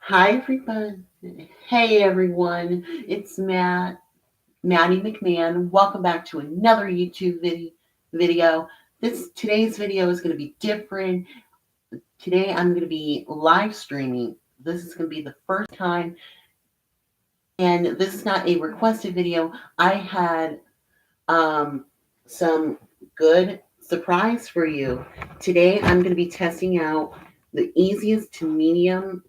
Hi everyone. Hey everyone. It's Maddie McMahon. Welcome back to another YouTube video. Today's video is going to be different. Today I'm going to be live streaming. This is going to be the first time, and this is not a requested video. I had some good surprise for you. Today I'm going to be testing out the easiest to medium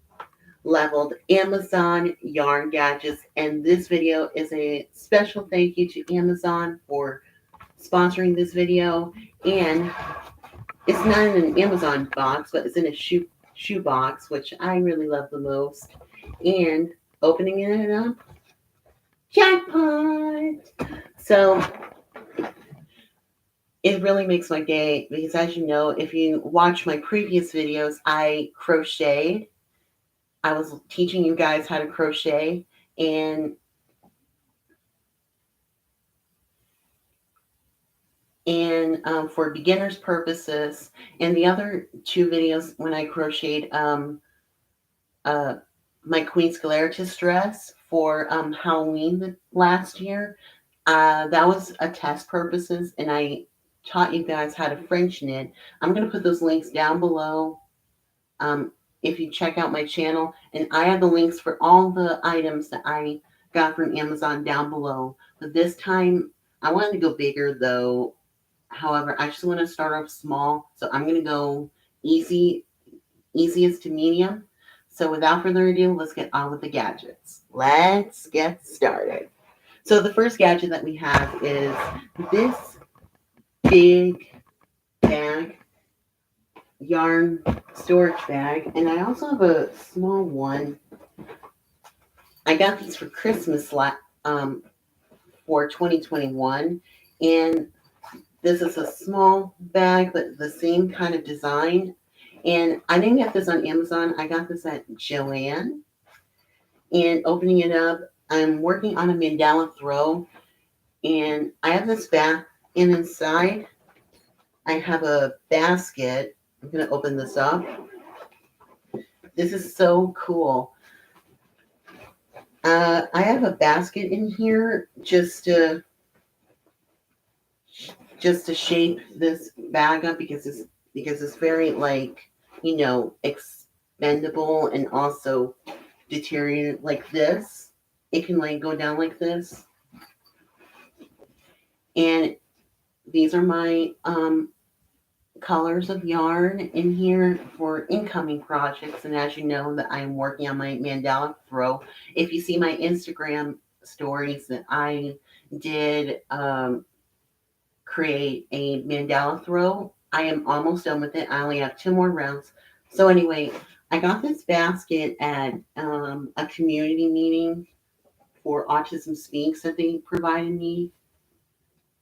leveled Amazon yarn gadgets, and this video is a special thank you to Amazon for sponsoring this video. And it's not in an Amazon box, but it's in a shoe box, which I really love the most. And opening it up, jackpot! So it really makes my day because, as you know, if you watch my previous videos, I crocheted. I was teaching you guys how to crochet, and for beginners purposes. And the other two videos when I crocheted uh, my Queen Scaleritis dress for Halloween last year, that was a test purposes, and I taught you guys how to French knit. I'm going to put those links down below. If you check out my channel, and I have the links for all the items that I got from Amazon down below. But this time I wanted to go bigger though. However, I just want to start off small, so I'm going to go easiest to medium. So without further ado, let's get on with the gadgets. Let's get started. So the first gadget that we have is this big bag, yarn storage bag, and I also have a small one. I got these for Christmas for 2021, and this is a small bag, but the same kind of design. And I didn't get this on Amazon. I got this at JoAnns. And opening it up, I'm working on a mandala throw, and I have this bag, and inside I have a basket. I'm going to open this up. This is so cool. I have a basket in here just to shape this bag up because it's very, like, expendable and also deteriorated like this. It can like go down like this. And these are my colors of yarn in here for incoming projects. And as you know, that I'm working on my mandala throw. If you see my Instagram stories, that I did create a mandala throw. I am almost done with it. I only have 2 more rounds. So anyway, I got this basket at a community meeting for Autism Speaks that they provided me.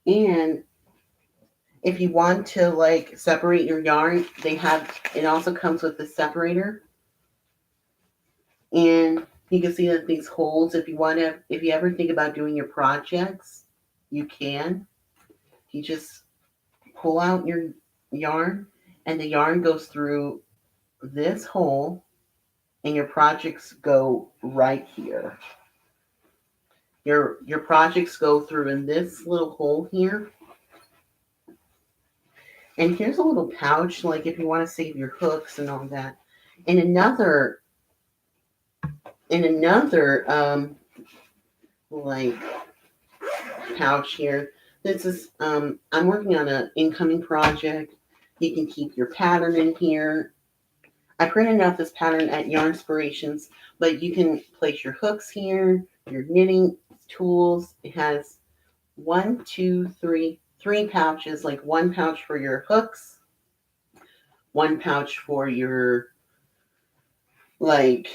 And if you want to like separate your yarn, it also comes with the separator. And you can see that these holes, if you ever think about doing your projects, you can. You just pull out your yarn, and the yarn goes through this hole, and your projects go right here. Your projects go through in this little hole here. And here's a little pouch, like if you want to save your hooks and all that. And another like pouch here. This is I'm working on an incoming project. You can keep your pattern in here. I printed out this pattern at Yarnspirations, but you can place your hooks here, your knitting tools. It has 3 pouches, like 1 pouch for your hooks, 1 pouch for your like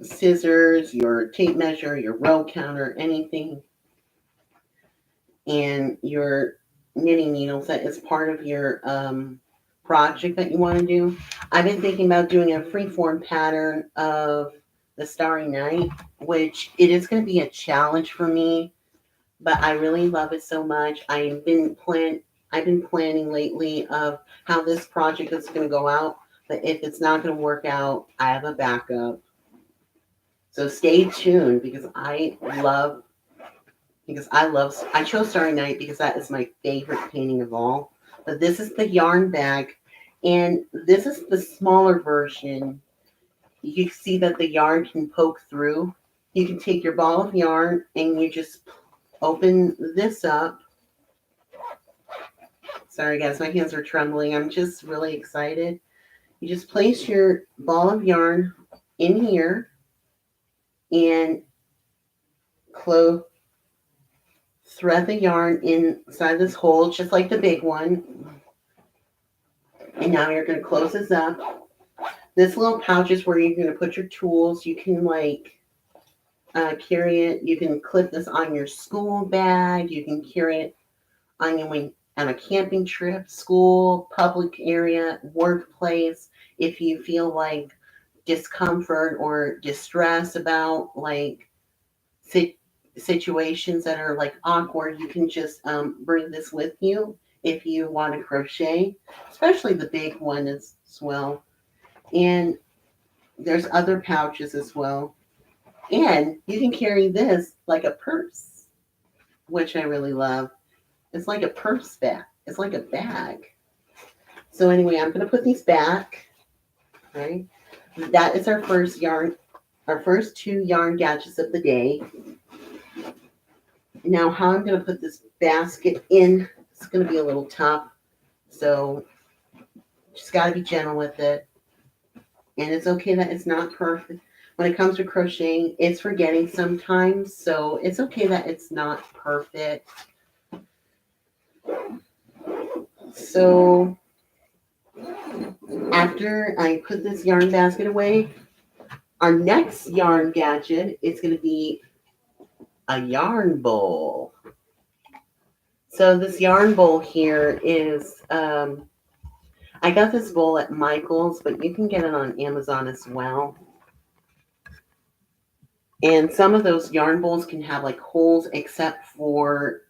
scissors, your tape measure, your row counter, anything, and your knitting needles that is part of your project that you want to do. I've been thinking about doing a freeform pattern of the Starry Night, which it is going to be a challenge for me, but I really love it so much. I've been planning lately of how this project is going to go out, but if it's not going to work out, I have a backup. So stay tuned because I chose Starry Night because that is my favorite painting of all. But this is the yarn bag, and this is the smaller version. You can see that the yarn can poke through. You can take your ball of yarn and you just open this up. Sorry guys, my hands are trembling. I'm just really excited. You just place your ball of yarn in here and thread the yarn inside this hole, just like the big one. And now you're going to close this up. This little pouch is where you're going to put your tools. You can carry it. You can clip this on your school bag. You can carry it on a camping trip, school, public area, workplace. If you feel like discomfort or distress about situations that are awkward, you can just bring this with you if you want to crochet, especially the big one as well. And there's other pouches as well. And you can carry this like a purse, which I really love. It's like a purse bag. It's like a bag. So anyway, I'm going to put these back. Right? That is our first two yarn gadgets of the day. Now, how I'm going to put this basket in, it's going to be a little tough. So just got to be gentle with it. And it's okay that it's not perfect. When it comes to crocheting, it's forgetting sometimes. So it's okay that it's not perfect. So after I put this yarn basket away, our next yarn gadget is going to be a yarn bowl. So this yarn bowl here is, I got this bowl at Michael's, but you can get it on Amazon as well. And some of those yarn bowls can have holes, except for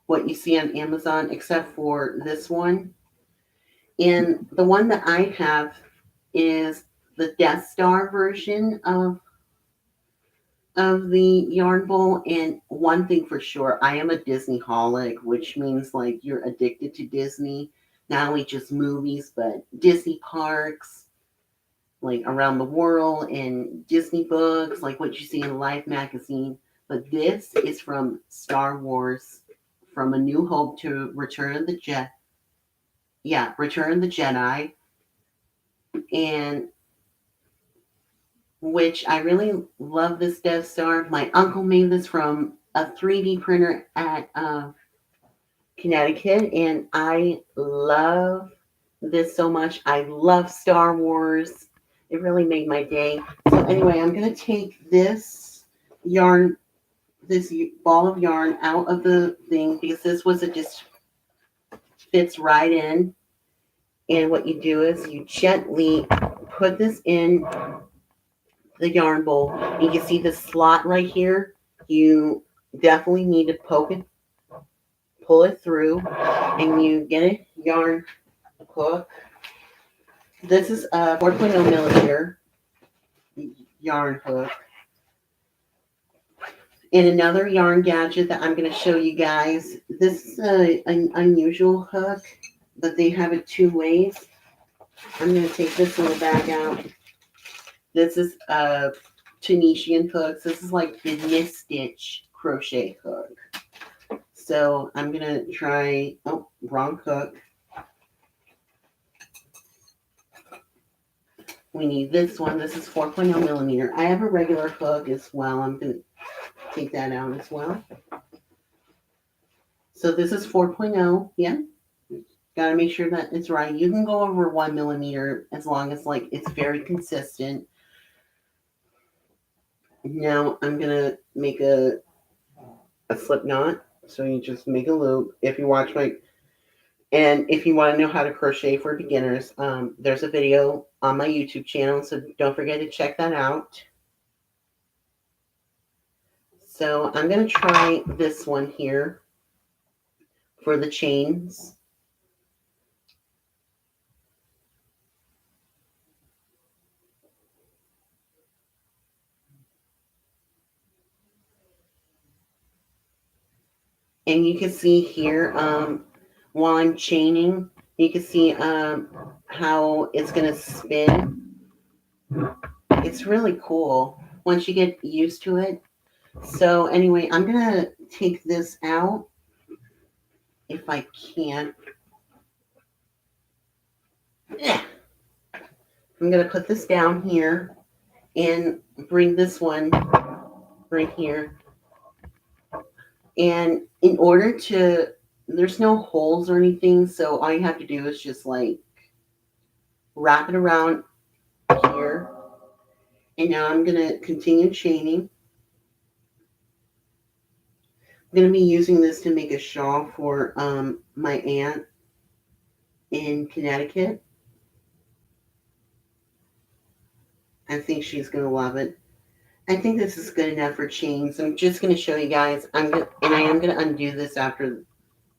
what you see on Amazon, except for this one. And the one that I have is the Death Star version of the yarn bowl. And one thing for sure, I am a Disney-holic, which means you're addicted to Disney, not only just movies, but Disney parks, around the world, and Disney books, like what you see in Life magazine. But this is from Star Wars, from A New Hope to Return of the Jedi. And which I really love this Death Star. My uncle made this from a 3D printer at Connecticut, and I love this so much. I love Star Wars. It really made my day. So anyway, I'm going to take this ball of yarn out of the thing, because this just fits right in. And what you do is you gently put this in the yarn bowl. And you see the slot right here? You definitely need to pull it through, and you get a yarn hook. This is a 4.0 millimeter yarn hook. And another yarn gadget that I'm going to show you guys. This is an unusual hook, but they have it two ways. I'm going to take this little bag out. This is a Tunisian hook. This is like the knit stitch crochet hook. So I'm going to try, wrong hook. We need this one. This is 4.0 millimeter. I have a regular hook as well. I'm going to take that out as well. So this is 4.0. Yeah. Got to make sure that it's right. You can go over 1 millimeter as long as it's very consistent. Now I'm going to make a slip knot. So you just make a loop. If you watch and if you want to know how to crochet for beginners, there's a video on my YouTube channel, so don't forget to check that out. So I'm going to try this one here for the chains. And you can see here, while I'm chaining, you can see how it's going to spin. It's really cool once you get used to it. So anyway, I'm going to take this out if I can. Yeah. I'm going to put this down here and bring this one right here. And in order to, there's no holes or anything, so all you have to do is just like wrap it around here. And now I'm going to continue chaining. I'm going to be using this to make a shawl for my aunt in Connecticut. I think she's going to love it. I think this is good enough for chains. I'm just going to show you guys. I am going to undo this after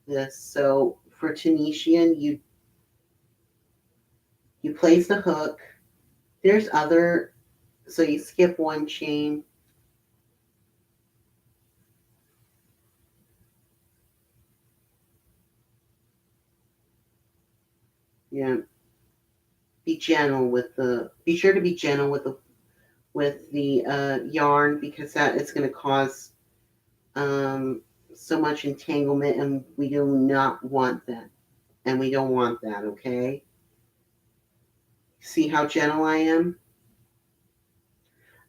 this. So for Tunisian, you place the hook. There's other, so you skip one chain. Yeah. Be gentle with the. Be sure to be gentle with the yarn, because that is going to cause so much entanglement, and we do not want that. And we don't want that, okay? See how gentle I am?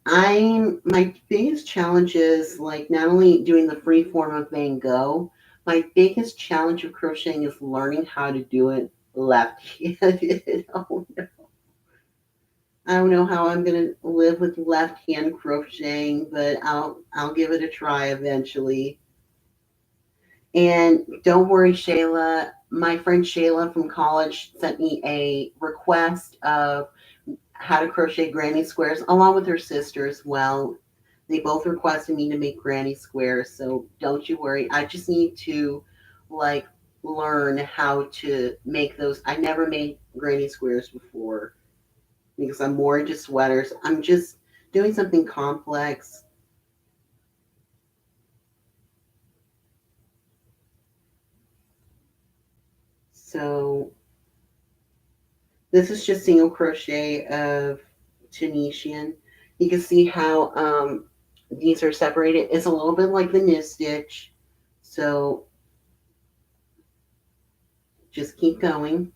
My biggest challenge is like not only doing the free form of Van Gogh, my biggest challenge of crocheting is learning how to do it left-handed. Oh no. I don't know how I'm gonna live with left-hand crocheting, but I'll give it a try eventually. And don't worry, Shayla. My friend Shayla from college sent me a request of how to crochet granny squares along with her sister as well. They both requested me to make granny squares, so don't you worry. I just need to like learn how to make those. I never made granny squares before because I'm more into sweaters. I'm just doing something complex. So this is just single crochet of Tunisian. You can see how these are separated. It's a little bit like the knit stitch. So just keep going.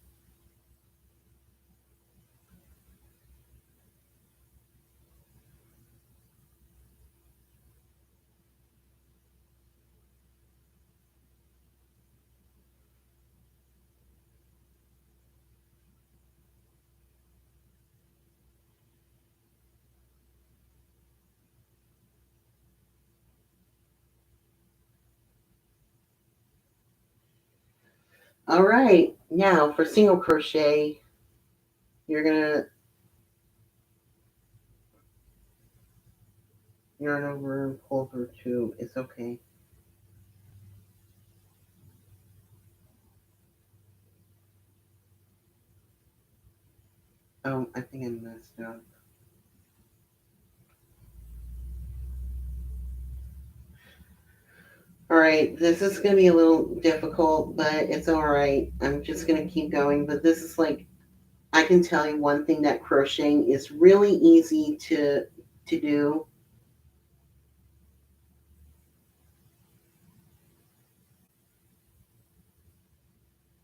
All right, now for single crochet, you're gonna yarn over and pull through two. It's okay. Oh, I think I messed up. All right, this is going to be a little difficult, but it's all right. I'm just going to keep going. But this is like, I can tell you one thing, that crocheting is really easy to do.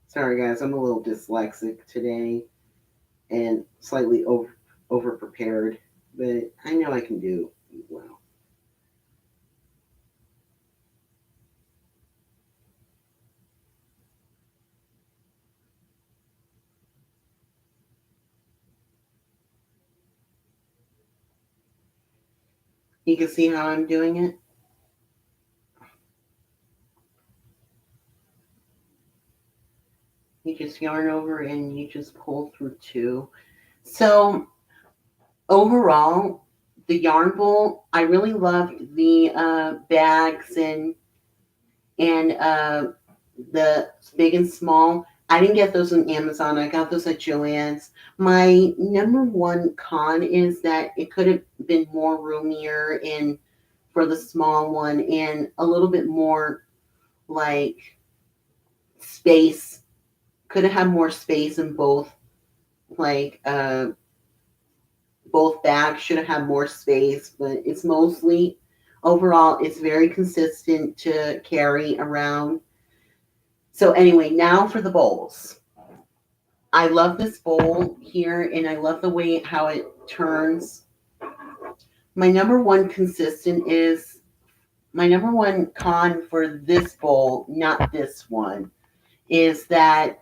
Sorry, guys, I'm a little dyslexic today and slightly over prepared, but I know I can do well. You can see how I'm doing it. You just yarn over and you just pull through two. So overall, the yarn bowl, I really loved the bags and the big and small. I didn't get those on Amazon. I got those at JoAnns. My number one con is that it could have been more roomier and for the small one and a little bit more like space. Could have had more space in both, like both bags should have had more space, but it's mostly overall it's very consistent to carry around. So anyway, now for the bowls. I love this bowl here, and I love the way how it turns. My number one consistent is my number one con for this bowl, not this one, is that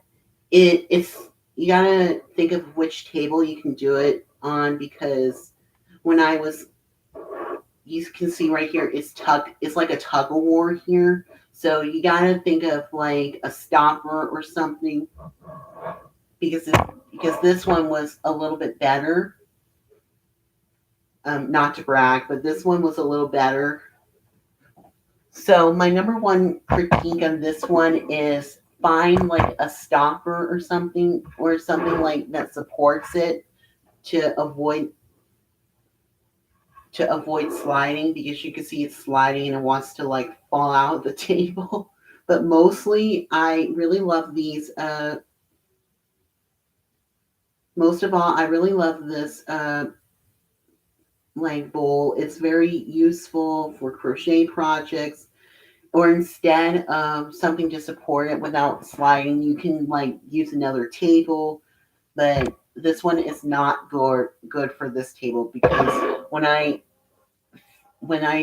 it's you gotta think of which table you can do it on, because when I was, you can see right here, it's like a tug of war here. So you gotta think of like a stopper or something, because this one was a little bit better. Not to brag, but this one was a little better. So my number one critique on this one is find like a stopper or something like that supports it to avoid sliding, because you can see it's sliding and it wants to like fall out of the table. But mostly I really love these. Most of all, I really love this like bowl. It's very useful for crochet projects, or instead of something to support it without sliding, you can like use another table. But this one is not good for this table, because when I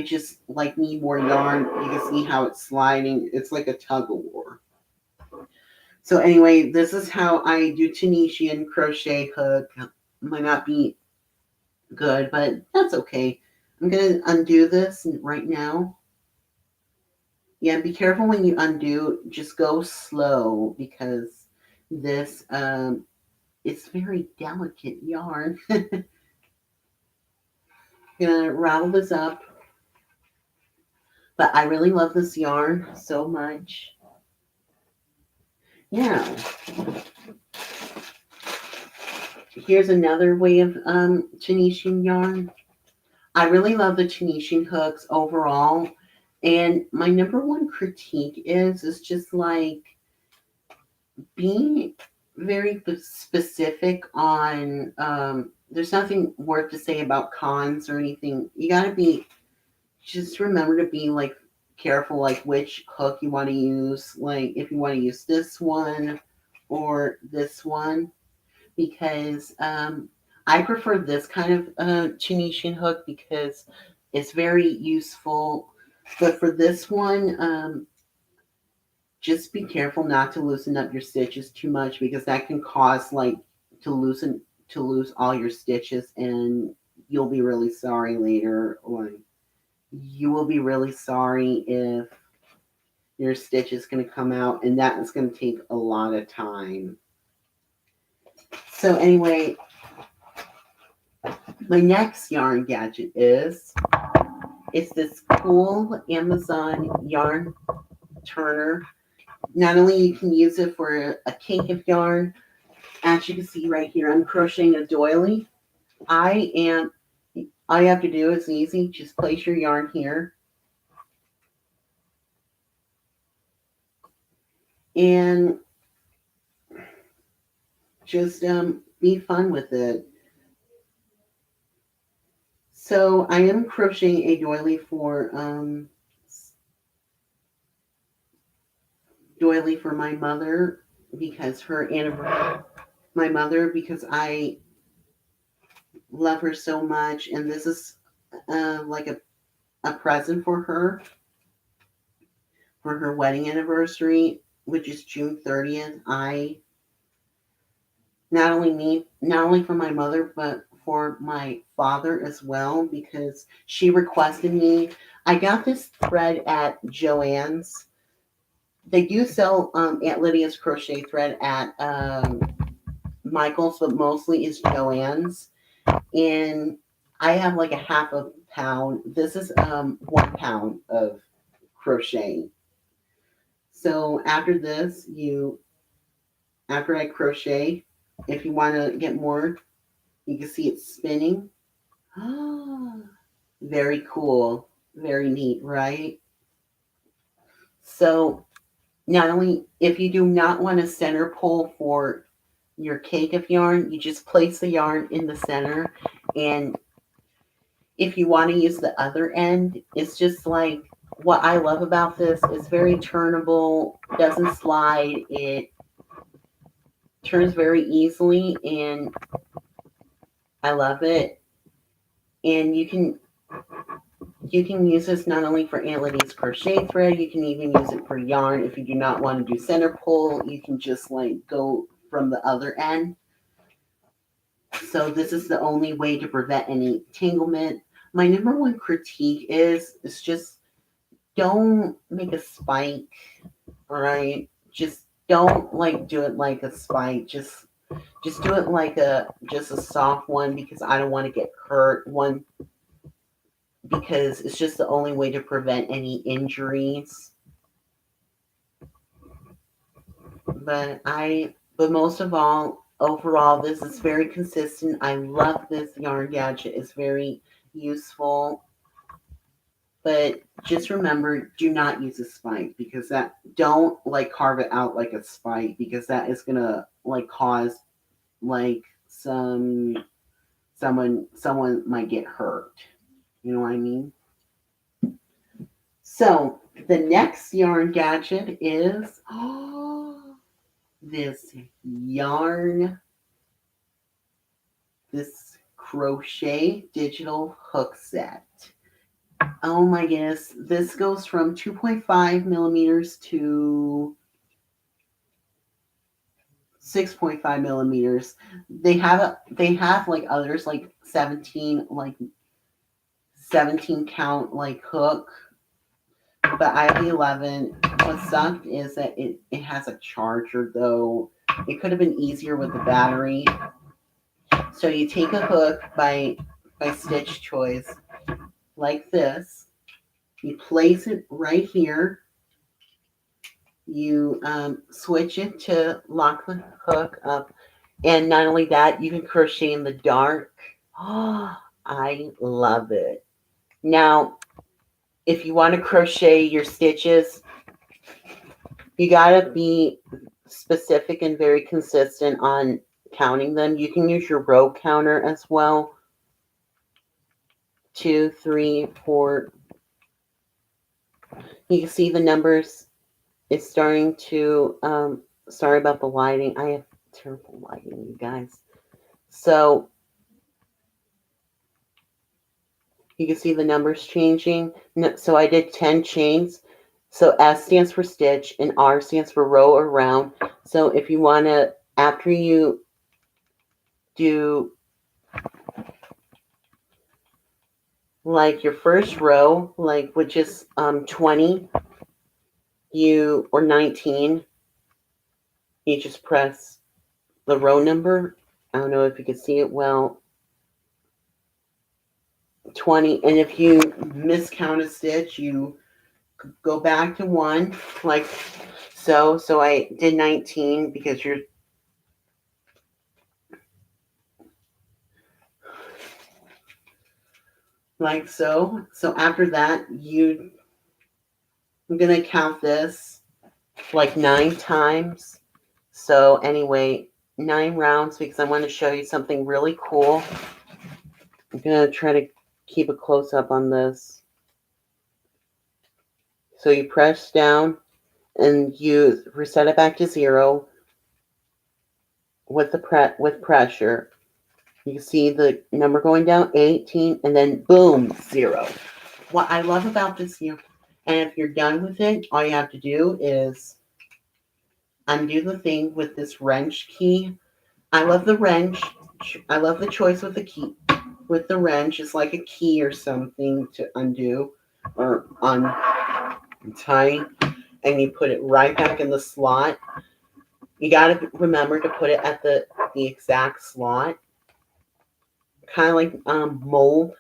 just like need more yarn, you can see how it's sliding. It's like a tug of war. So anyway, this is how I do Tunisian crochet hook. Might not be good, but that's okay. I'm going to undo this right now. Yeah, be careful when you undo. Just go slow, because this it's very delicate yarn. Gonna rattle this up. But I really love this yarn so much. Yeah. Here's another way of Tunisian yarn. I really love the Tunisian hooks overall. And my number one critique is just like being very specific on there's nothing worth to say about cons or anything. You gotta be, just remember to be like careful, like which hook you want to use, like if you want to use this one or this one, because I prefer this kind of Tunisian hook because it's very useful. But for this one, just be careful not to loosen up your stitches too much, because that can cause like to lose all your stitches, and you'll be really sorry later. Or you will be really sorry if your stitch is going to come out, and that is going to take a lot of time. So anyway, my next yarn gadget it's this cool Amazon yarn turner. Not only you can use it for a cake of yarn, as you can see right here, I'm crocheting a doily. All you have to do is easy, just place your yarn here. And just be fun with it. So I am crocheting a doily for my mother, because her anniversary. My mother, because I love her so much, and this is like a present for her wedding anniversary, which is June 30th. I not only for my mother, but for my father as well, because she requested me. I got this thread at JoAnns. They do sell Aunt Lydia's crochet thread at Michael's, but mostly is JoAnns. And I have like a half a pound. This is 1 pound of crochet. So after I crochet, if you want to get more, you can see it spinning. Very cool. Very neat, right? So not only, if you do not want a center pull for your cake of yarn, you just place the yarn in the center. And if you want to use the other end, it's just like, what I love about this is very turnable, doesn't slide, it turns very easily, and I love it. And you can use this not only for Aunt Lydia's crochet thread, you can even use it for yarn. If you do not want to do center pull, you can just like go from the other end. So this is the only way to prevent any entanglement. My number one critique is just don't make a spike, all right? Just don't like do it like a spike. Just do it like just a soft one, because I don't want to get hurt. One, because it's just the only way to prevent any injuries. But most of all, overall, this is very consistent. I love this yarn gadget. It's very useful. But just remember, do not use a spike, because don't like carve it out like a spike, because that is gonna like cause like someone might get hurt. You know what I mean? So the next yarn gadget is this yarn, this crochet digital hook set. Oh my goodness. This goes from 2.5 millimeters to 6.5 millimeters. They have like others, like 17 count like hook, but I have the 11. What sucked is that it has a charger though. It could have been easier with the battery. So you take a hook by Stitch Choice like this. You place it right here. You switch it to lock the hook up. And not only that, you can crochet in the dark. Oh, I love it. Now, if you want to crochet your stitches, you gotta be specific and very consistent on counting them. You can use your row counter as well. 2, 3, 4. You can see the numbers. It's starting to, sorry about the lighting. I have terrible lighting, you guys. So you can see the numbers changing. So I did 10 chains. So S stands for stitch and R stands for row or round. So if you want to, after you do like your first row, like which is 20, or 19, you just press the row number. I don't know if you can see it well. 20, and if you miscount a stitch, you go back to 1, like so. So I did 19 because you're like so. So after that, I'm gonna count this like 9 times. So anyway, 9 rounds, because I want to show you something really cool. I'm gonna try to keep a close up on this. So you press down and you reset it back to 0 with pressure. You can see the number going down, 18, and then boom, 0. What I love about this here, and if you're done with it, all you have to do is undo the thing with this wrench key. I love the wrench. I love the choice with the key. With the wrench, it's like a key or something to undo or untie, and you put it right back in the slot. You got to remember to put it at the exact slot, kind of like mold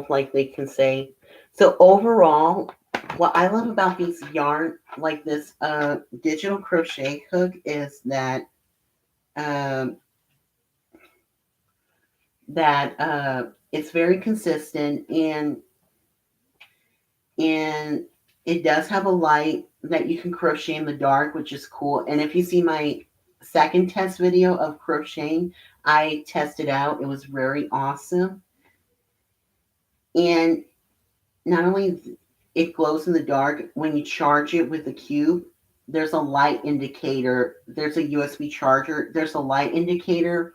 like they can say. So overall, what I love about these yarn, like this digital crochet hook, is that it's very consistent, and It does have a light that you can crochet in the dark, which is cool. And if you see my second test video of crocheting, I tested out. It was very awesome. And not only it glows in the dark, when you charge it with a cube, there's a light indicator. There's a USB charger. There's a light indicator,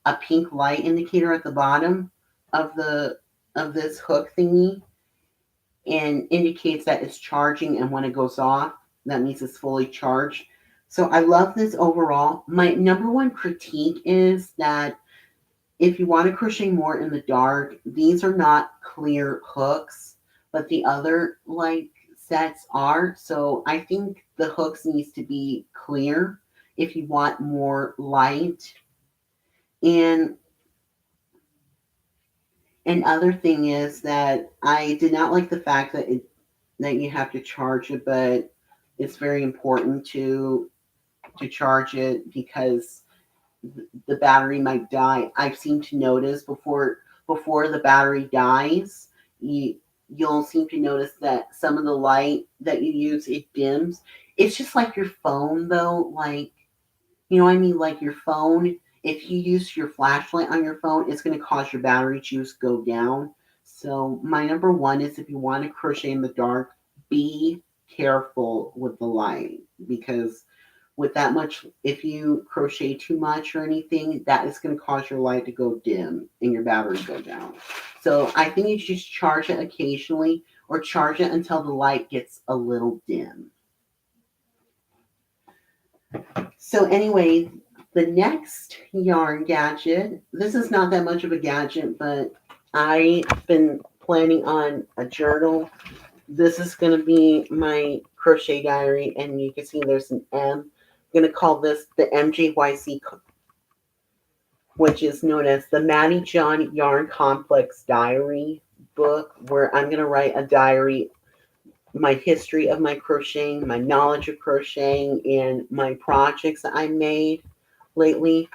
a pink light indicator at the bottom of this hook thingy, and indicates that it's charging, and when it goes off, that means it's fully charged. So I love this overall. My number one critique is that if you want to crochet more in the dark, these are not clear hooks, but the other like sets are. So I think the hooks needs to be clear if you want more light. And another thing is that I did not like the fact that you have to charge it, but it's very important to charge it because the battery might die. I've seemed to notice before the battery dies, you'll seem to notice that some of the light that you use, it dims. It's just like your phone though, like, you know what I mean? Like your phone, if you use your flashlight on your phone, it's going to cause your battery juice go down. So my number one is if you want to crochet in the dark, be careful with the light, because with that much, if you crochet too much or anything, that is going to cause your light to go dim and your battery go down. So I think you should just charge it occasionally, or charge it until the light gets a little dim. So anyway, the next yarn gadget, this is not that much of a gadget, but I've been planning on a journal. This is going to be my crochet diary, and you can see there's an M. I'm going to call this the MJYC, which is known as the Maddie John Yarn Complex Diary book, where I'm going to write a diary, my history of my crocheting, my knowledge of crocheting, and my projects that I made lately.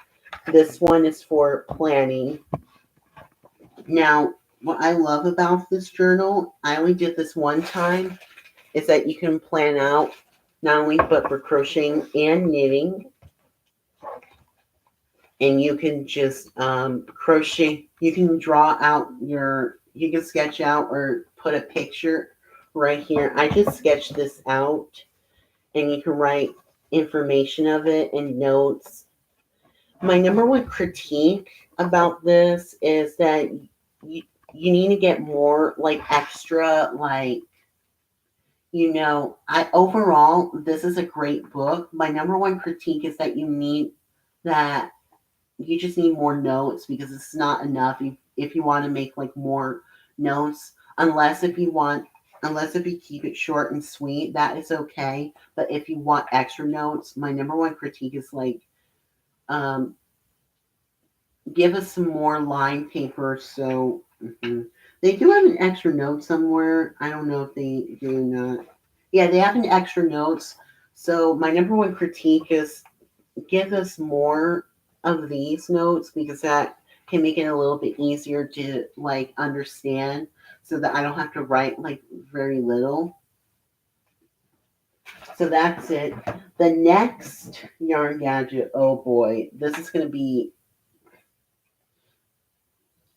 This one is for planning. Now, what I love about this journal, I only did this one time, is that you can plan out not only but for crocheting and knitting. And you can just crochet, you can draw out you can sketch out or put a picture right here. I just sketched this out, and you can write information of it and notes. My number one critique about this is that you need to get more like extra, like, I overall, this is a great book. My number one critique is that you just need more notes, because it's not enough if you want to make like more notes, unless if you keep it short and sweet, that is okay. But if you want extra notes, my number one critique is like, give us some more line paper. So they do have an extra note somewhere. I don't know if they do not. Yeah, they have an extra notes. So my number one critique is give us more of these notes, because that can make it a little bit easier to like understand, so that I don't have to write like very little. So that's it. The next yarn gadget, oh boy, this is going to be,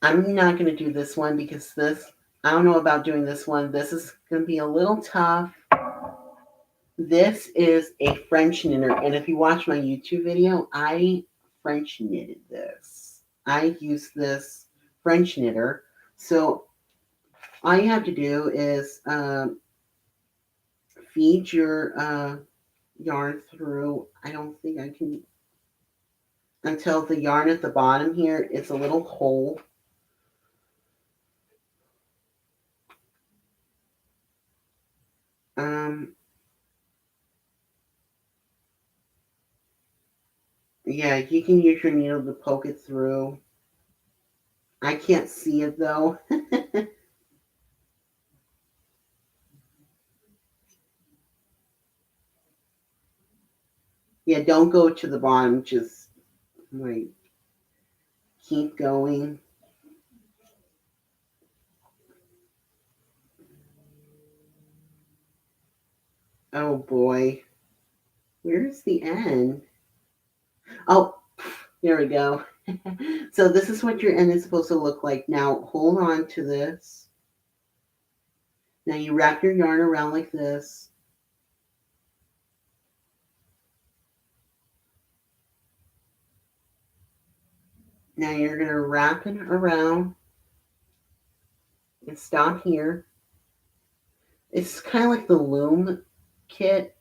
I'm not going to do this one because I don't know about doing this one. This is going to be a little tough. This is a French knitter, and if you watch my YouTube video, I French knitted this. I use this French knitter. So all you have to do is feed your yarn through. I don't think I can, until the yarn at the bottom here, it's a little hole. Yeah, you can use your needle to poke it through. I can't see it though. Yeah, don't go to the bottom. Just like keep going. Oh boy. Where's the end? Oh, there we go. So this is what your end is supposed to look like. Now hold on to this. Now you wrap your yarn around like this. Now you're going to wrap it around and stop here. It's kind of like the loom kit.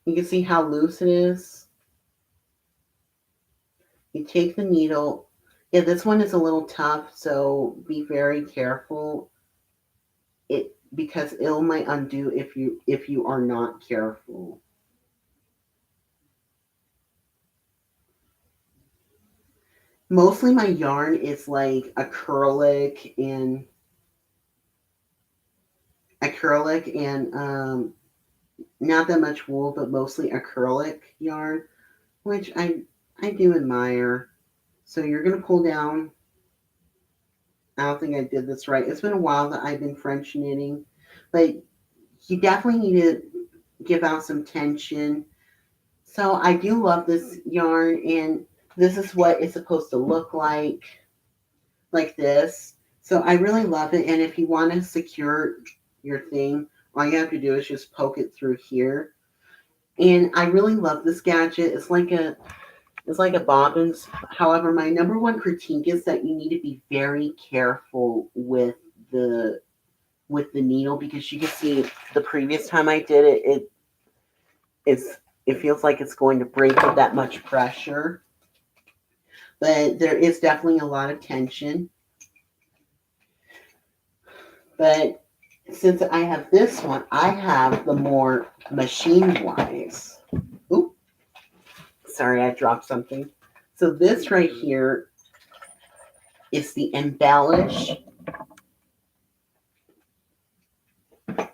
You can see how loose it is. You take the needle. Yeah, this one is a little tough, so be very careful. Because it'll might undo if you are not careful. Mostly my yarn is like acrylic and not that much wool, but mostly acrylic yarn, which I do admire. So you're gonna pull down. I don't think I did this right. It's been a while that I've been French knitting, but you definitely need to give out some tension. So I do love this yarn, and this is what it's supposed to look like this. So I really love it. And if you want to secure your thing, all you have to do is just poke it through here. And I really love this gadget. It's like a bobbins. However, my number one critique is that you need to be very careful the with the needle, because you can see the previous time I did it, it feels like it's going to break with that much pressure. But there is definitely a lot of tension. But since I have this one, I have the more machine wise. Oop, sorry, I dropped something. So this right here is the embellish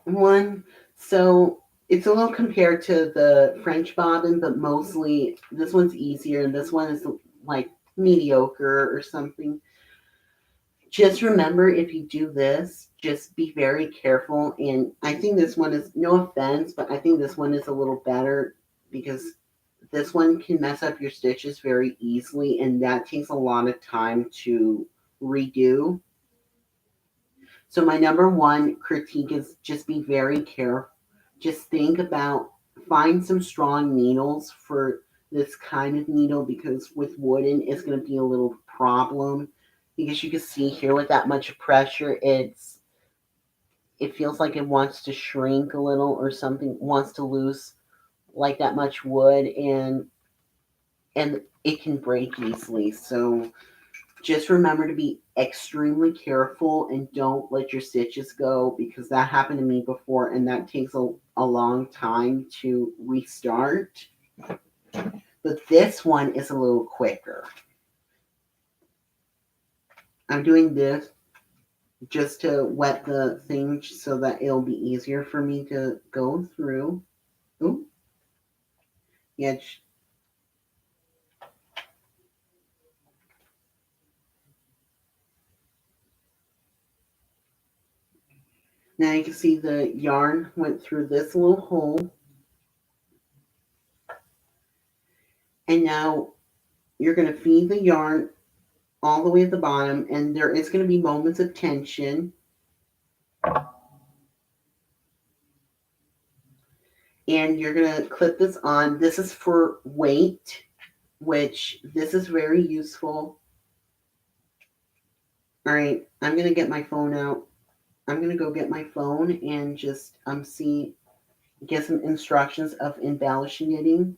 one. So it's a little compared to the French bobbin, but mostly this one's easier and this one is like mediocre or something. Just remember, if you do this, just be very careful. And I think this one is, no offense, but I think this one is a little better because this one can mess up your stitches very easily, and that takes a lot of time to redo. So my number one critique is just be very careful. Just think about, find some strong needles for this kind of needle, because with wooden it's going to be a little problem, because you can see here with that much pressure it feels like it wants to shrink a little or something, wants to lose like that much wood, and it can break easily. So just remember to be extremely careful and don't let your stitches go, because that happened to me before and that takes a long time to restart. But this one is a little quicker. I'm doing this just to wet the thing so that it'll be easier for me to go through. Ooh. Yeah. Now you can see the yarn went through this little hole. And now you're going to feed the yarn all the way at the bottom, and there is going to be moments of tension. And you're going to clip this on. This is for weight, which this is very useful. All right, I'm going to get my phone out. I'm going to go get my phone and just get some instructions of embellish knitting.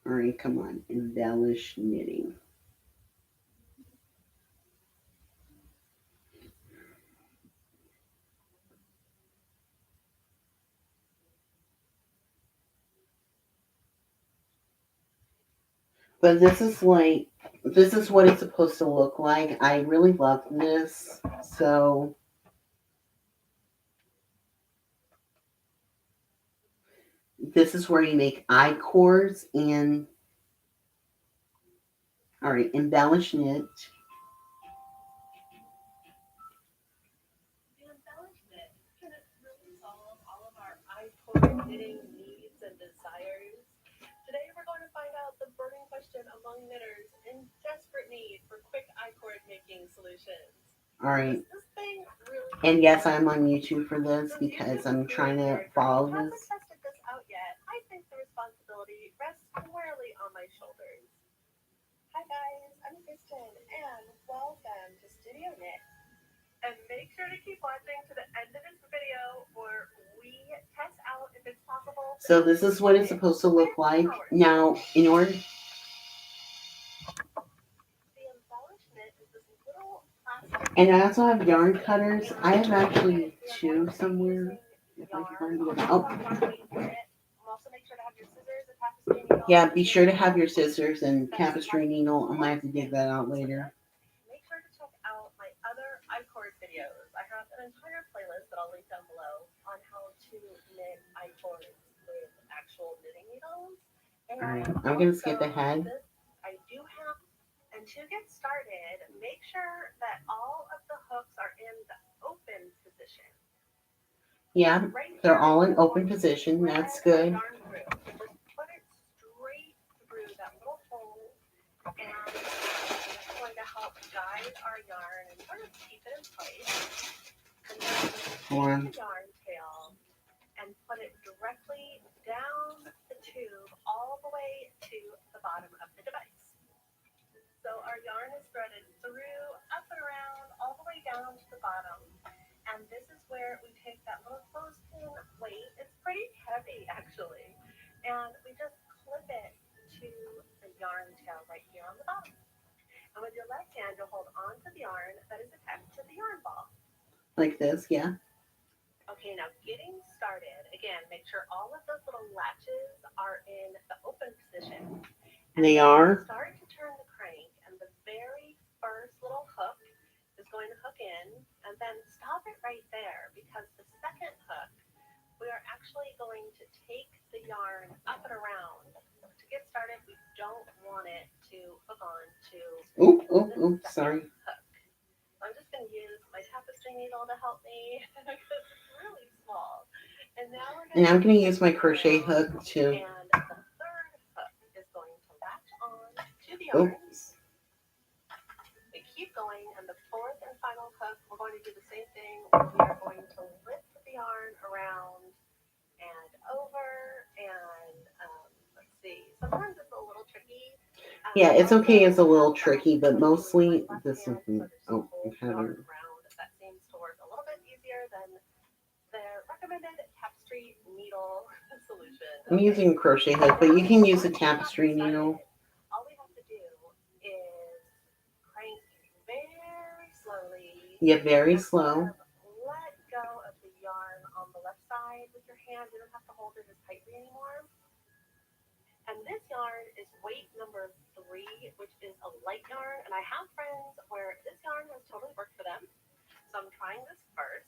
All right, come on, embellish knitting. But this is what it's supposed to look like. I really love this. So this is where you make I-cords, and All right, embellish knit. The embellished knit can really solve all of our Icord knitting needs and desires. Today we're going to find out the burning question among knitters in desperate need for quick Icord making solutions. All right. Does this thing really And yes, work? I'm on YouTube for this Since because YouTube I'm is really trying to weird, follow but hasn't this. tested this out yet, I think the responsibility rests squarely on my shoulders. Hi guys, I'm Kristen, and welcome to Studio Knit. And make sure to keep watching to the end of this video, where we test out if it's possible to So this is what it's supposed to look like. Now, in order, The embellished knit is this little plastic. and I also have yarn cutters. I have actually two somewhere. If I can find it. Oh, Also make sure to have your scissors and tapestry needle. yeah. Be sure to have your scissors and tapestry needle. I might have to dig that out later. Make sure to check out my other Icord videos. I have an entire playlist that I'll link down below on how to knit Icords with actual knitting needles. And All right, I'm gonna skip also, ahead. this I do have. And to get started, make sure that all of the hooks are in the open position. Yeah, Right they're here, all in you're open going to position. thread That's a good. yarn through. Just put it straight through that little hole, and it's going to help guide our yarn and sort of keep it in place. And then take the yarn tail and put it directly down the tube all the way to the bottom of the device. So our yarn is threaded through, up and around, all the way down to the bottom. And this is where we take that little clothespin weight. It's pretty heavy, actually. And we just clip it to the yarn tail right here on the bottom. And with your left hand, you'll hold on to the yarn that is attached to the yarn ball. Like this, yeah. Okay, now getting started. Again, make sure all of those little latches are in the open position. And They are. Start to turn the crank, and the very first little hook is going to hook in, and then stop it right there, because the second hook, we are actually going to take the yarn up and around. To get started, we don't want it to hook on to Sorry. hook. So I'm just going to use my tapestry needle to help me because it's really small. And now we're And I'm going gonna use my crochet hook too. and the third hook is going to latch on to the yarn. Oops. We keep going, and the fourth and final hook, we're going to do the same thing. We are going to lift the yarn around and over, and let's see. Sometimes it's a little tricky. Yeah, it's okay. It's a little tricky, but mostly this is. Oh, Yarn around that seems to work a little bit easier than the recommended tapestry needle solution. I'm using a crochet hook, but you can use a tapestry needle. All we have to do is crank very slowly. Yeah, very slow. Let go of the yarn on the left side with your hand. You don't have to hold it as tightly anymore. And this yarn is weight number 3, which is a light yarn. And I have friends where this yarn has totally worked for them. So I'm trying this first.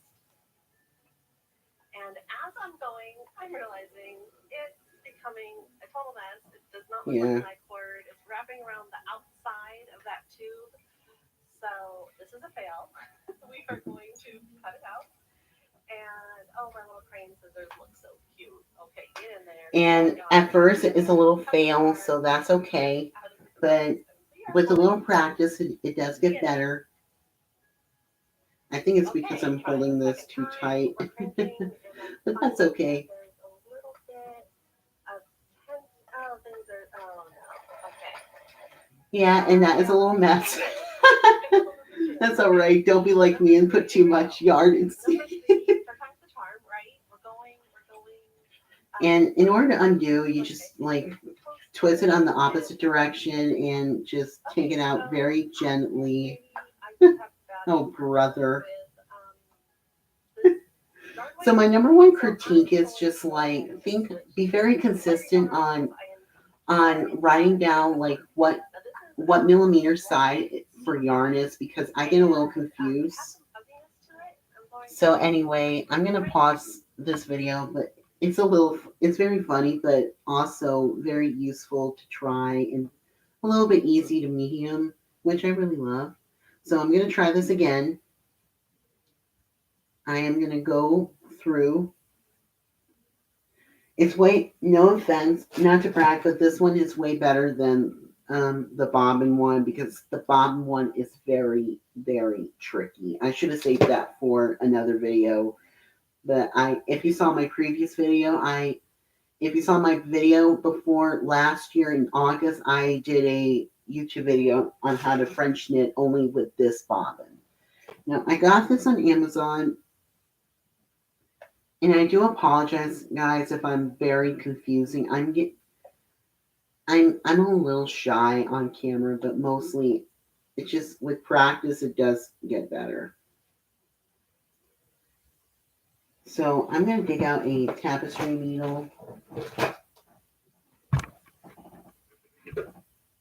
And as I'm going, I'm realizing it's becoming a total mess. It does not look like my cord. It's wrapping around the outside of that tube. So this is a fail. We are going to cut it out. And oh, my little crane scissors look so cute. Okay, get in there. And at first it is a little fail, so that's okay. But with a little practice, it does get better. I think it's because I'm holding this too tight. But that's okay. Yeah, and that is a little mess. That's all right. Don't be like me and put too much yarn in. And in order to undo, you just like twist it on the opposite direction and just take it out very gently. Oh, brother. So my number one critique is just like be very consistent on writing down like what millimeter side for yarn is, because I get a little confused. So anyway, I'm gonna pause this video, but it's very funny, but also very useful to try and a little bit easy to medium, which I really love. So I'm going to try this again. I am going to go through. It's way, no offense, not to brag, but this one is way better than the Bobbin one because the Bobbin one is very, very tricky. I should have saved that for another video. But if you saw my previous video, if you saw my video before last year in August, I did a YouTube video on how to French knit only with this bobbin. Now, I got this on Amazon, and I do apologize, guys, if I'm very confusing. I'm a little shy on camera, but mostly it's just with practice, it does get better. So I'm going to dig out a tapestry needle.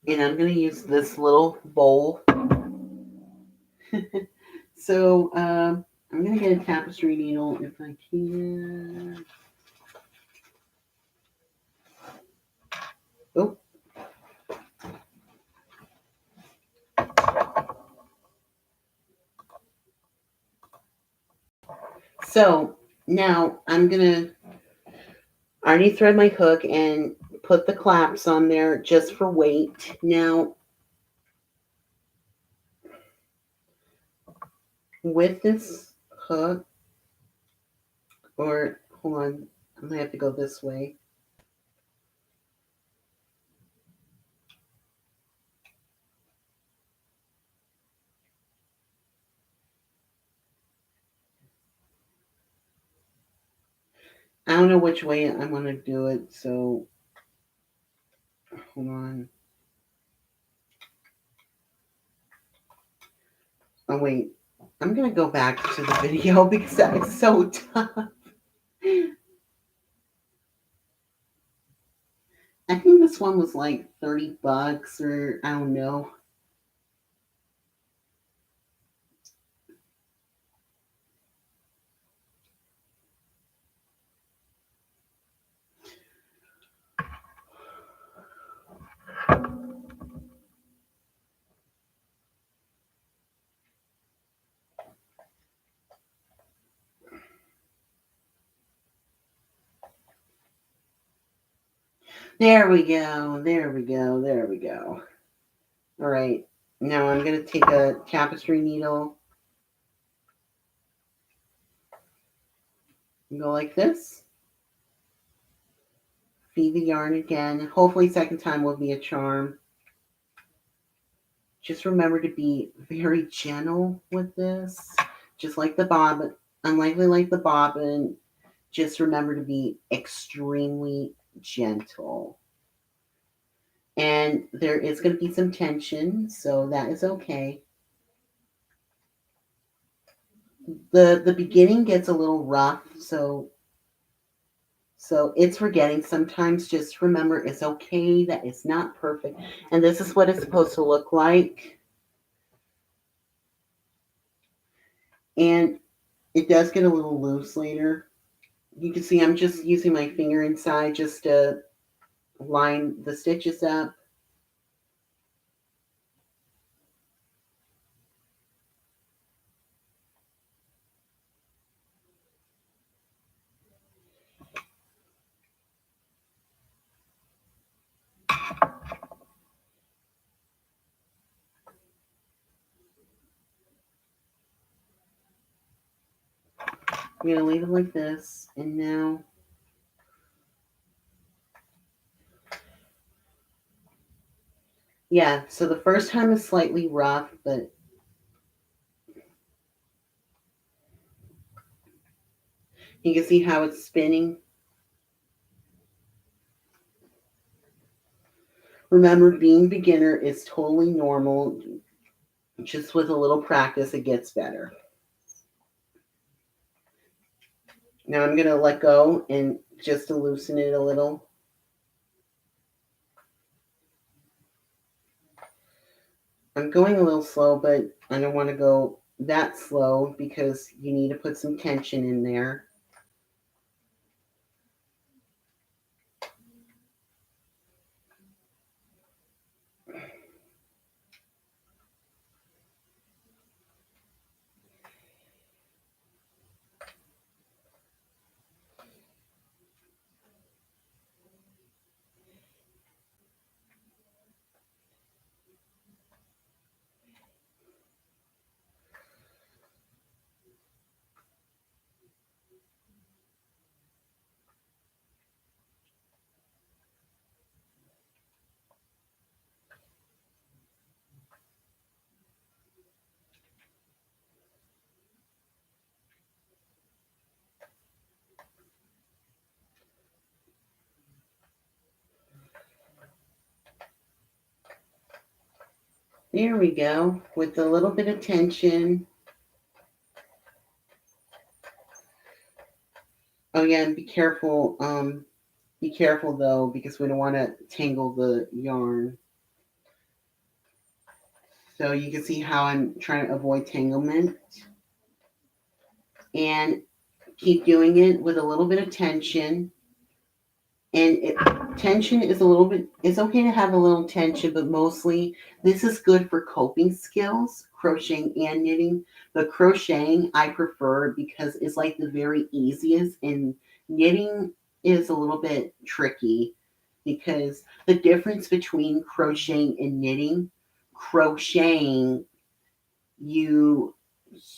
And I'm going to use this little bowl. So I'm going to get a tapestry needle if I can. Oh. So now I'm going to already thread my hook and put the claps on there just for weight. Now, with this hook, or hold on, I'm going to have to go this way. I don't know which way I want to do it, so hold on. Oh, wait. I'm going to go back to the video because that is so tough. I think this one was like $30 or I don't know. There we go. There we go. There we go. All right. Now I'm going to take a tapestry needle and go like this. Feed the yarn again. Hopefully second time will be a charm. Just remember to be very gentle with this. Just like the bobbin. Unlikely like the bobbin. Just remember to be extremely gentle. And there is going to be some tension, so that is okay. The beginning gets a little rough, so it's forgetting. Sometimes just remember it's okay that it's not perfect. And this is what it's supposed to look like. And it does get a little loose later. You can see I'm just using my finger inside just to line the stitches up. I'm going to leave it like this. And now yeah, so the first time is slightly rough, but you can see how it's spinning. Remember, being beginner is totally normal. Just with a little practice, it gets better. Now I'm going to let go and just to loosen it a little. I'm going a little slow, but I don't want to go that slow because you need to put some tension in there. There we go. With a little bit of tension. Oh yeah, and be careful. Be careful though, because we don't want to tangle the yarn. So you can see how I'm trying to avoid tanglement. And keep doing it with a little bit of tension. And tension is a little bit, it's okay to have a little tension, but mostly this is good for coping skills, crocheting and knitting. But crocheting I prefer because it's like the very easiest, and knitting is a little bit tricky because the difference between crocheting and knitting, crocheting, you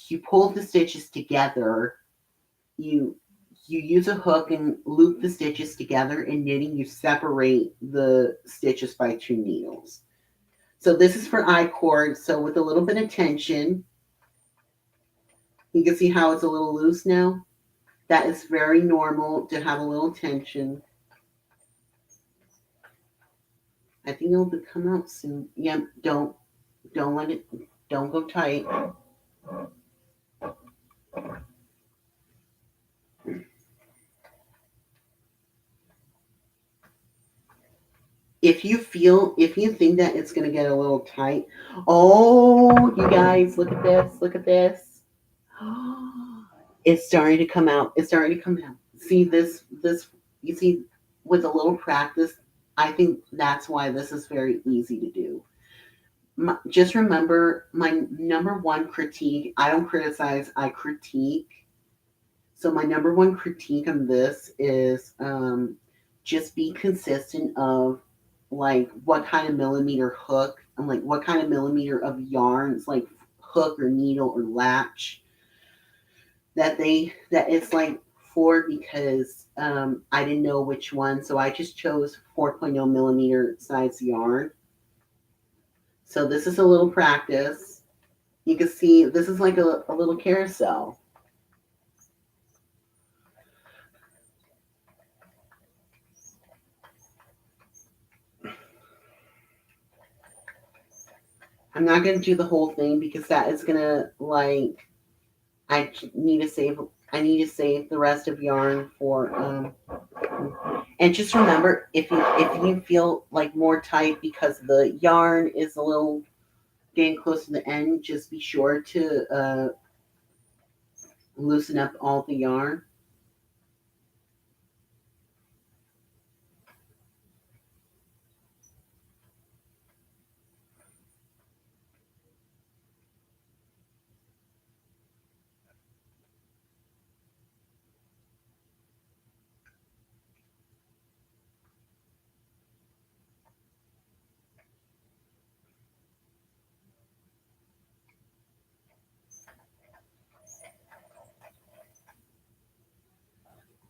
you pull the stitches together, you you use a hook and loop the stitches together. In knitting, you separate the stitches by 2 needles. So this is for I-cord. So with a little bit of tension, you can see how it's a little loose now. That is very normal to have a little tension. I think it'll come out soon. Yep, don't let it, don't go tight. If you think that it's going to get a little tight, oh, you guys, look at this, look at this. It's starting to come out. It's starting to come out. See this, you see, with a little practice, I think that's why this is very easy to do. Just remember, my number one critique, I don't criticize, I critique. So my number one critique on this is just be consistent of like what kind of millimeter hook and like what kind of millimeter of yarns, like hook or needle or latch, that it's like for, because I didn't know which one, so I just chose 4.0 millimeter size yarn. So this is a little practice. You can see this is like a little carousel. I'm not going to do the whole thing because that is going to like, I need to save, I need to save the rest of yarn for and just remember, if you feel like more tight because the yarn is a little getting close to the end, just be sure to loosen up all the yarn.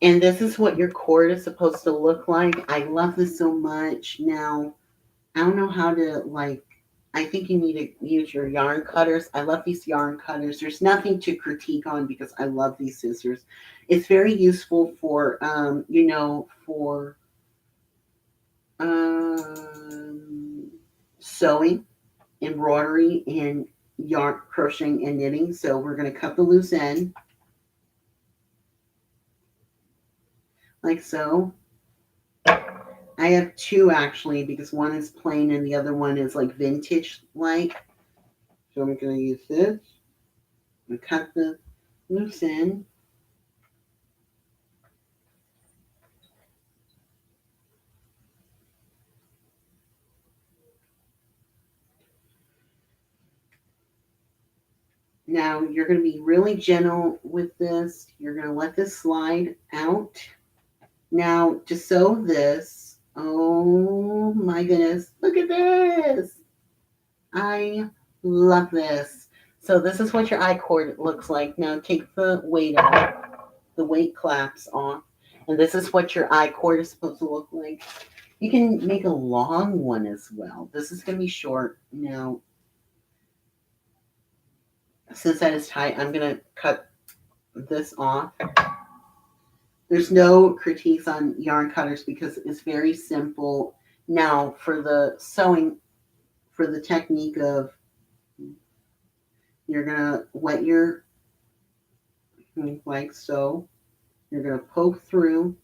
And this is what your cord is supposed to look like. I love this so much. Now, I don't know how to like, I think you need to use your yarn cutters. I love these yarn cutters. There's nothing to critique on because I love these scissors. It's very useful for, for sewing, embroidery, and yarn crocheting and knitting. So we're going to cut the loose end like so. I have 2 actually because one is plain and the other one is like vintage like. So I'm going to use this. I'm going to cut the loose end. Now you're going to be really gentle with this. You're going to let this slide out. Now to sew this, oh my goodness, look at this. I love this. So this is what your I-cord looks like. Now take the weight off, the weight claps off. And this is what your I-cord is supposed to look like. You can make a long one as well. This is going to be short. Now, since that is tight, I'm going to cut this off. There's no critiques on yarn cutters because it's very simple. Now, for the sewing, for the technique of you're going to wet your like so. You're going to poke through.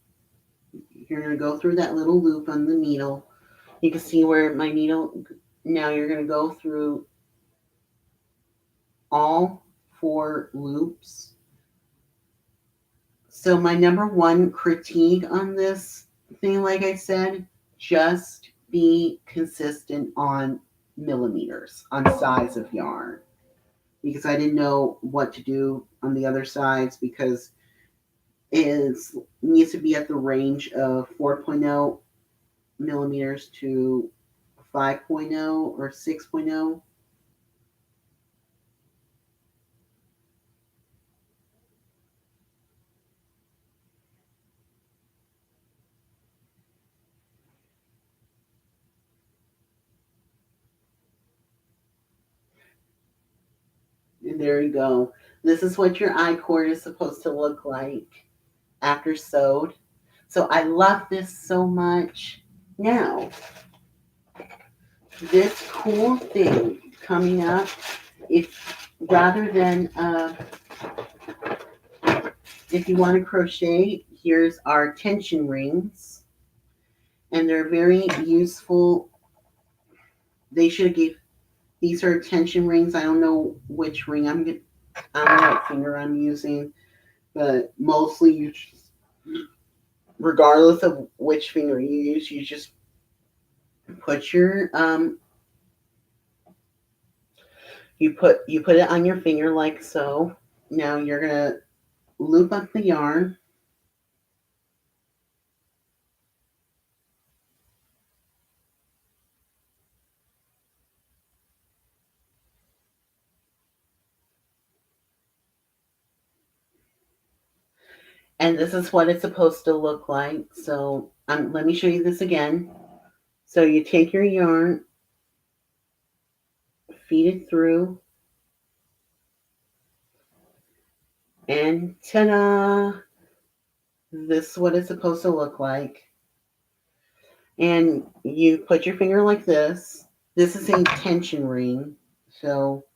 You're going to go through that little loop on the needle. You can see where my needle, now you're going to go through all 4 loops. So my number one critique on this thing, like I said, just be consistent on millimeters, on size of yarn. Because I didn't know what to do on the other sides because it needs to be at the range of 4.0 millimeters to 5.0 or 6.0. And there you go. This is what your I-cord is supposed to look like after sewed. So I love this so much. Now, this cool thing coming up, if rather than if you want to crochet, here's our tension rings, and they're very useful. They should give these are tension rings. I don't know which ring I don't know what finger I'm using, but mostly you just, regardless of which finger you use, you just put your you put it on your finger like so. Now you're gonna loop up the yarn. And this is what it's supposed to look like. So let me show you this again. So you take your yarn, feed it through, and ta-da! This is what it's supposed to look like. And you put your finger like this. This is a tension ring. So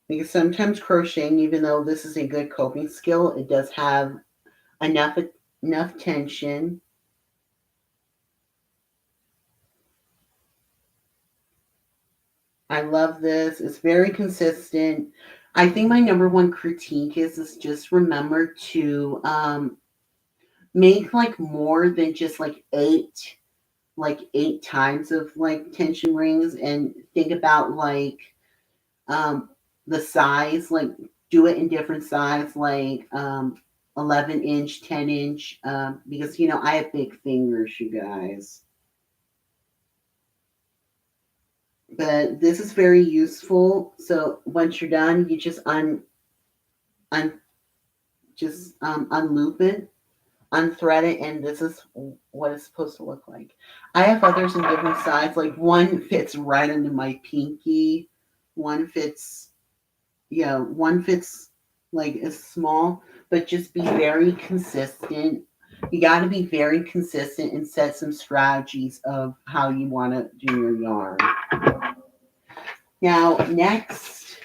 because sometimes crocheting, even though this is a good coping skill, it does have enough tension. I love this. It's very consistent. I think my number one critique is just remember to make like more than just like eight times of like tension rings, and think about like the size, like do it in different size, like 11-inch, 10-inch, because I have big fingers, you guys. But this is very useful. So once you're done, you just unloop it, unthread it, and this is what it's supposed to look like. I have others in different sizes. Like one fits right into my pinky. One fits, one fits like as small, but just be very consistent. You got to be very consistent and set some strategies of how you want to do your yarn. Now, next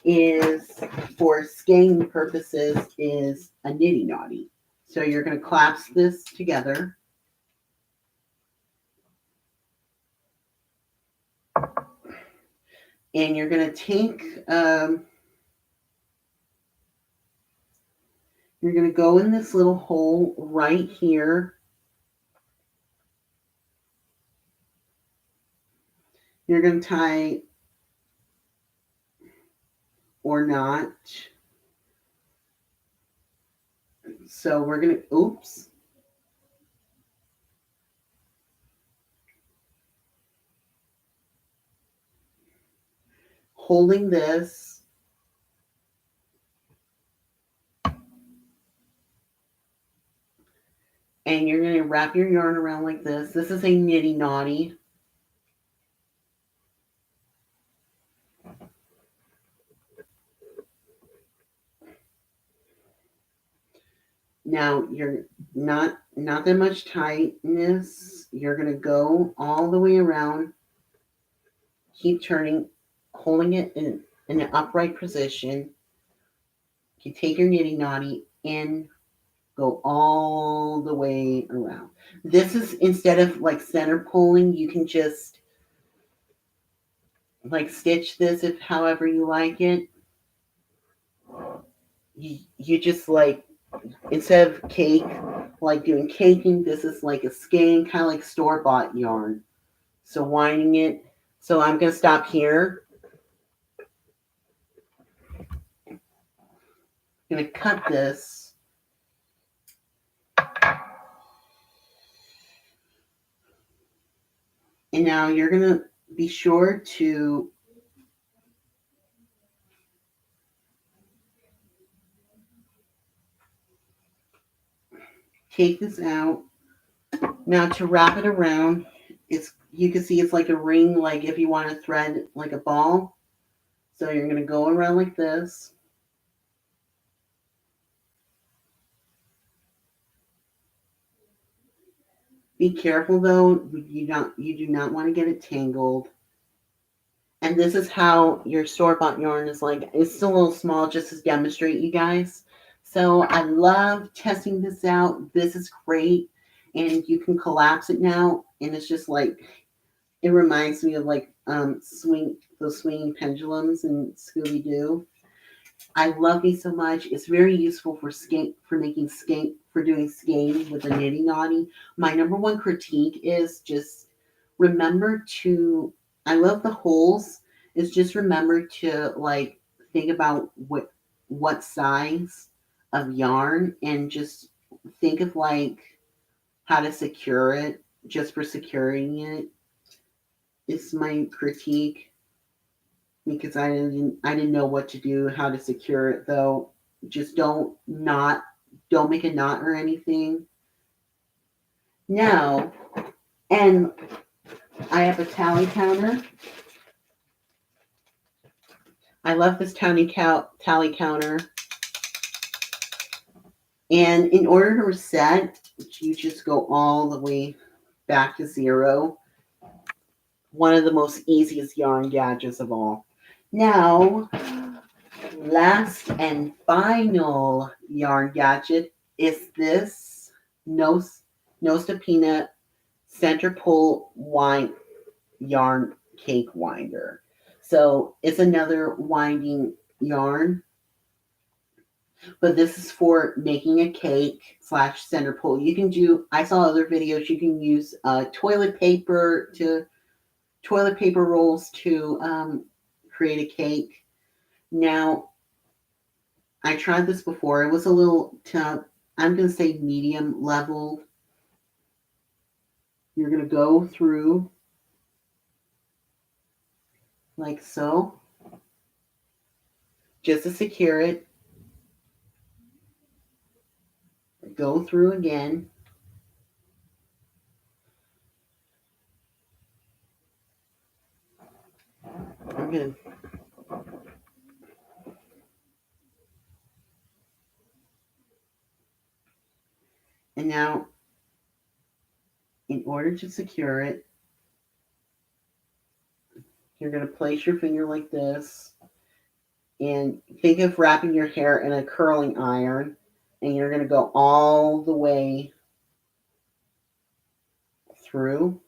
is, for skein purposes, is a nitty naughty. So you're going to collapse this together. And you're going to take, you're going to go in this little hole right here. You're going to tie, or not. So we're going to, oops. Holding this. And you're going to wrap your yarn around like this. This is a nitty knotty. Now you're not that much tightness. You're going to go all the way around. Keep turning, holding it in an upright position. You take your nitty knotty and go all the way around. This is, instead of like center pulling, you can just like stitch this if however you like it. You just like, instead of cake, like doing caking, this is like a skein, kind of like store-bought yarn. So winding it. So I'm going to stop here. I'm going to cut this. And now you're going to be sure to take this out. Now to wrap it around, you can see it's like a ring, like if you want to thread like a ball. So you're going to go around like this. Be careful though, you do not want to get it tangled. And this is how your store-bought yarn is like. It's still a little small just to demonstrate you guys. So I love testing this out. This is great. And you can collapse it now. And it's just like, it reminds me of like those swinging pendulums in Scooby-Doo. I love these so much. It's very useful for doing skein with a nitty knotty. My number one critique is just remember to, I love the holes, is just remember to like think about what size of yarn, and just think of like how to secure it, just for securing it. It's my critique, because I didn't know what to do, how to secure it though. Just don't make a knot or anything. Now, and I have a tally counter. I love this tally counter. And in order to reset, you just go all the way back to 0. One of the most easiest yarn gadgets of all. Now, last and final yarn gadget is this Nosta Peanut center pull yarn cake winder. So it's another winding yarn, but this is for making a cake / center pull. You can do, I saw other videos, you can use toilet paper rolls to create a cake. Now, I tried this before. It was a little tough. I'm going to say medium level. You're going to go through like so, just to secure it. Go through again. I'm going to And now, in order to secure it, you're going to place your finger like this, and think of wrapping your hair in a curling iron, and you're going to go all the way through.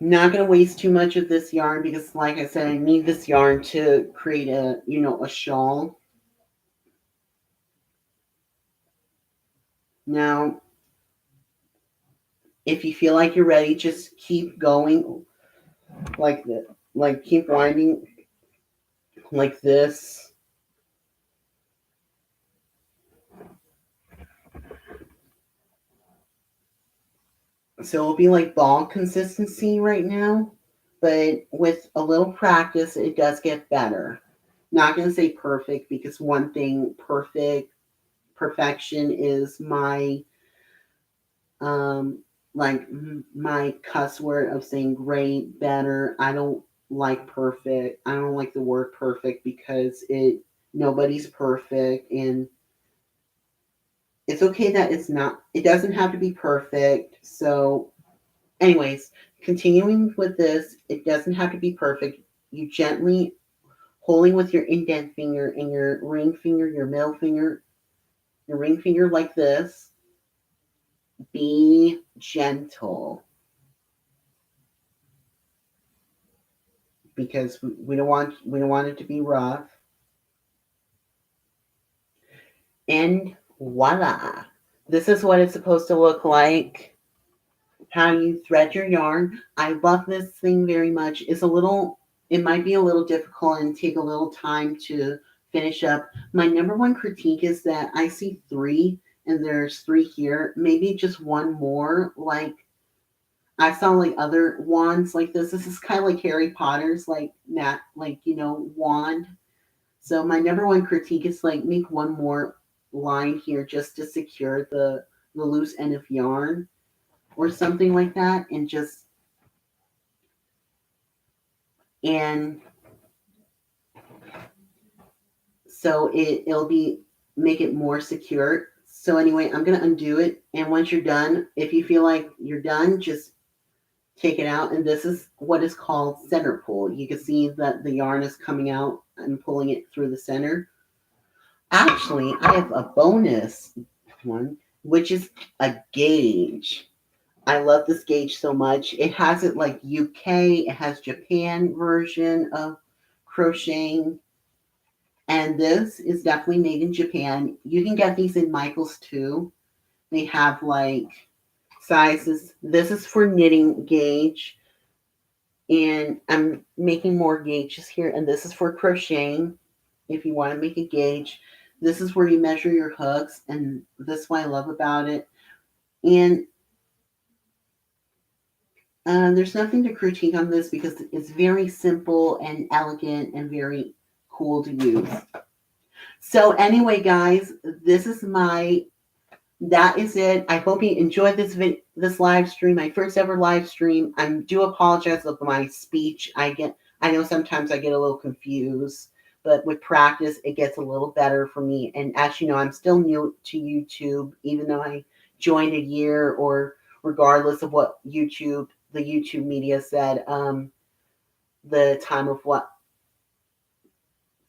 Not going to waste too much of this yarn because, like I said, I need this yarn to create a shawl. Now, if you feel like you're ready, just keep going like this. Like, keep winding like this. So it'll be like ball consistency right now. but with a little practice, it does get better. Not going to say perfect because one thing perfection is my um like my cuss word of saying great, better. I don't like perfect. I don't like the word perfect because nobody's perfect, and it's okay that it doesn't have to be perfect. So anyways, continuing with this, it doesn't have to be perfect. You gently holding with your indent finger and your ring finger, your middle finger, your ring finger like this. Be gentle because we don't want it to be rough. And voila. This is what it's supposed to look like. How you thread your yarn. I love this thing very much. It might be a little difficult and take a little time to finish up. My number one critique is that I see 3 and there's 3 here. Maybe just one more. Like I saw like other wands like this. This is kind of like Harry Potter's like that, like, wand. So my number one critique is like make one more line here just to secure the loose end of yarn or something like that, and so it'll be make it more secure. So anyway, I'm gonna undo it, and once you're done, if you feel like you're done, just take it out. And this is what is called center pull. You can see that the yarn is coming out and pulling it through the center. Actually, I have a bonus one, which is a gauge. I love this gauge so much. It has it like UK, it has Japan version of crocheting, and this is definitely made in Japan. You can get these in Michael's too. They have like sizes. This is for knitting gauge, and I'm making more gauges here, and this is for crocheting. If you want to make a gauge, this is where you measure your hooks, and this is what I love about it. And there's nothing to critique on this because it's very simple and elegant and very cool to use. So anyway, guys, that is it. I hope you enjoyed this live stream, my first ever live stream. I do apologize for my speech. I know sometimes I get a little confused, but with practice, it gets a little better for me. And as you know, I'm still new to YouTube, even though I joined a year, or regardless of what the YouTube media said, the time of what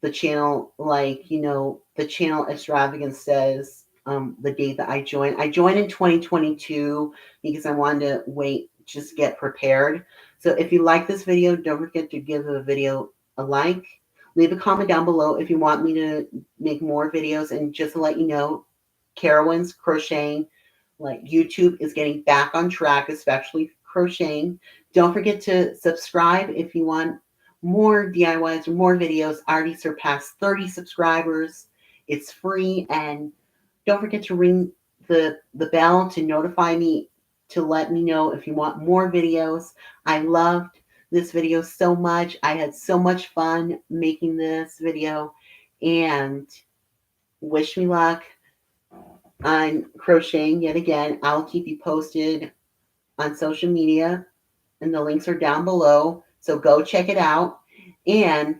the channel, the channel extravagance says, the date that I joined. I joined in 2022 because I wanted to wait, just get prepared. So if you like this video, don't forget to give the video a like. Leave a comment down below if you want me to make more videos. And just to let you know, Carowinds Crocheting, like YouTube is getting back on track, especially crocheting. Don't forget to subscribe if you want more DIYs or more videos. I already surpassed 30 subscribers. It's free, and don't forget to ring the bell to notify me, to let me know if you want more videos. I loved this video so much. I had so much fun making this video, and wish me luck on crocheting yet again. I'll keep you posted on social media, and the links are down below, so go check it out. And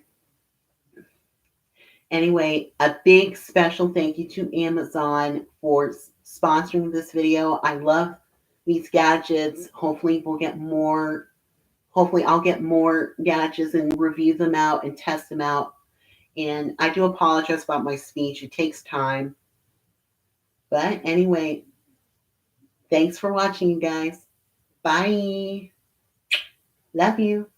anyway, a big special thank you to Amazon for sponsoring this video. I love these gadgets. Hopefully I'll get more gadgets and review them out and test them out. And I do apologize about my speech. It takes time. But anyway, thanks for watching, you guys. Bye. Love you.